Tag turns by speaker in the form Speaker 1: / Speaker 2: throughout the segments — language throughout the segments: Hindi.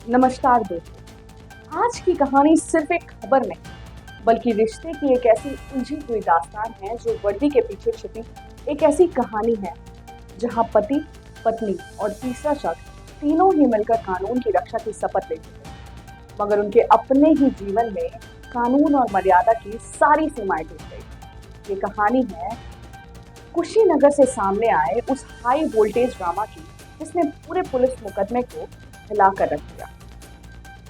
Speaker 1: नमस्कार दोस्तों। आज की कहानी सिर्फ एक खबर नहीं बल्कि रिश्ते की एक ऐसी उलझी हुई दास्तान है जो वर्दी के पीछे छिपी एक ऐसी कहानी है जहां पति, पत्नी और तीसरा शख्स तीनों ही मिलकर कानून की रक्षा की शपथ लेते थे, मगर उनके अपने ही जीवन में कानून और मर्यादा की सारी सीमाएं टूट गई। ये कहानी है कुशीनगर से सामने आए उस हाई वोल्टेज ड्रामा की जिसने पूरे पुलिस मुकदमे को हिला कर रख दिया।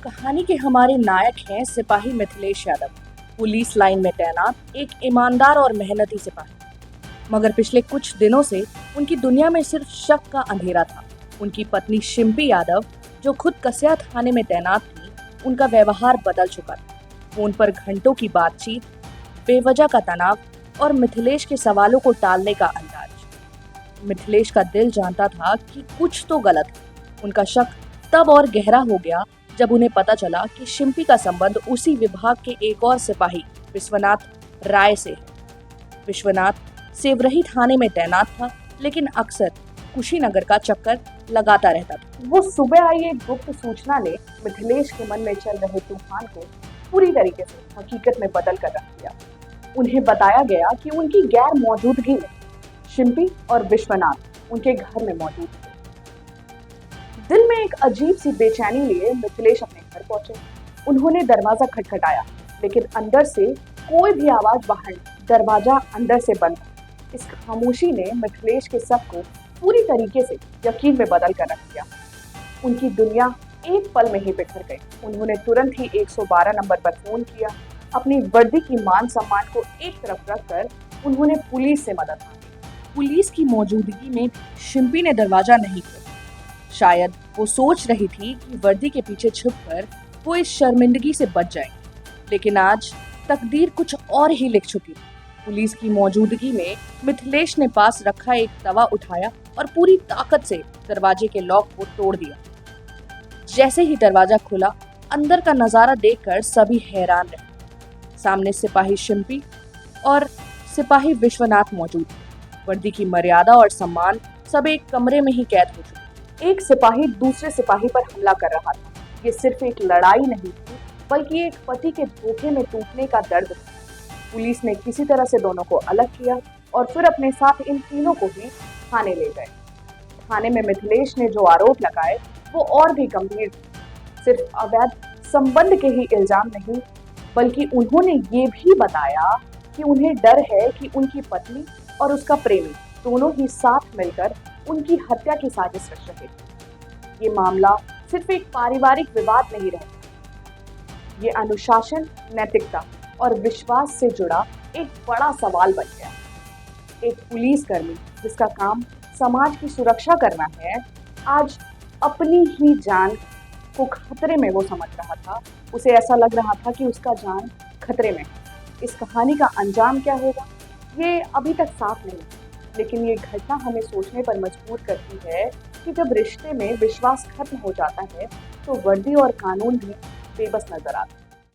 Speaker 2: कहानी के हमारे नायक हैं सिपाही मिथिलेश यादव, पुलिस लाइन में तैनात एक ईमानदार और मेहनती सिपाही। मगर पिछले कुछ दिनों से उनकी दुनिया में सिर्फ शक का अंधेरा था। उनकी पत्नी शिम्पी यादव, जो खुद कसिया थाने में तैनात थी, उनका व्यवहार बदल चुका था। फोन पर घंटों की बातचीत, बेवजह का तनाव और मिथिलेश के सवालों को टालने का अंदाज। मिथिलेश का दिल जानता था कि कुछ तो गलत है। उनका शक तब और गहरा हो गया जब उन्हें पता चला कि शिम्पी का संबंध उसी विभाग के एक और सिपाही विश्वनाथ राय से है। विश्वनाथ सेवरही थाने में तैनात था, लेकिन अक्सर कुशीनगर का चक्कर लगाता रहता था।
Speaker 1: वो सुबह आई एक गुप्त सूचना ने मिथिलेश के मन में चल रहे तूफान को पूरी तरीके से हकीकत में बदल कर रख दिया। उन्हें बताया गया कि उनकी गैर मौजूदगी में शिम्पी और विश्वनाथ उनके घर में मौजूद थे। दिल में एक अजीब सी बेचैनी लिए मिथिलेश अपने घर पहुंचे। उन्होंने दरवाजा खटखटाया, लेकिन अंदर से कोई भी आवाज बाहर नहीं। दरवाजा अंदर से बंद था। इस खामोशी ने मिथिलेश के शक को पूरी तरीके से यकीन में बदल कर रख दिया। उनकी दुनिया एक पल में ही बिखर गई। उन्होंने तुरंत ही 112 नंबर पर फोन किया। अपनी वर्दी की मान सम्मान को एक तरफ रखकर उन्होंने पुलिस से मदद मांगी।
Speaker 2: पुलिस की मौजूदगी में शिम्पी ने दरवाजा नहीं खोला। शायद वो सोच रही थी कि वर्दी के पीछे छुपकर वो इस शर्मिंदगी से बच जाएगी। लेकिन आज तकदीर कुछ और ही लिख चुकी थी। पुलिस की मौजूदगी में मिथिलेश ने पास रखा एक तवा उठाया और पूरी ताकत से दरवाजे के लॉक को तोड़ दिया। जैसे ही दरवाजा खुला, अंदर का नजारा देखकर सभी हैरान रहे। सामने सिपाही शिम्पी और सिपाही विश्वनाथ मौजूद थे। वर्दी की मर्यादा और सम्मान सब एक कमरे में ही कैद हो चुके।
Speaker 1: एक सिपाही दूसरे सिपाही पर हमला कर रहा था। ये सिर्फ एक लड़ाई नहीं थी, बल्कि एक पति के धोखे में टूटने का दर्द था। पुलिस ने किसी तरह से दोनों को अलग किया और फिर अपने साथ इन तीनों को ही थाने ले गए। थाने में मिथिलेश ने जो आरोप लगाए वो और भी गंभीर थे। सिर्फ अवैध संबंध के ही इल्जाम नहीं, बल्कि उन्होंने ये भी बताया कि उन्हें डर है कि उनकी पत्नी और उसका प्रेमी दोनों ही साथ मिलकर उनकी हत्या की साजिश रच रहे थे। ये मामला सिर्फ एक पारिवारिक विवाद नहीं रहता, ये अनुशासन, नैतिकता और विश्वास से जुड़ा एक बड़ा सवाल बन गया। एक पुलिसकर्मी जिसका काम समाज की सुरक्षा करना है, आज अपनी ही जान को खतरे में वो समझ रहा था। उसे ऐसा लग रहा था कि उसका जान खतरे में है। इस कहानी का अंजाम क्या होगा, ये अभी तक साफ नहीं, लेकिन ये घटना हमें सोचने पर मजबूर करती है कि जब रिश्ते में विश्वास खत्म हो जाता है तो वर्दी और कानून भी बेबस नजर आते हैं।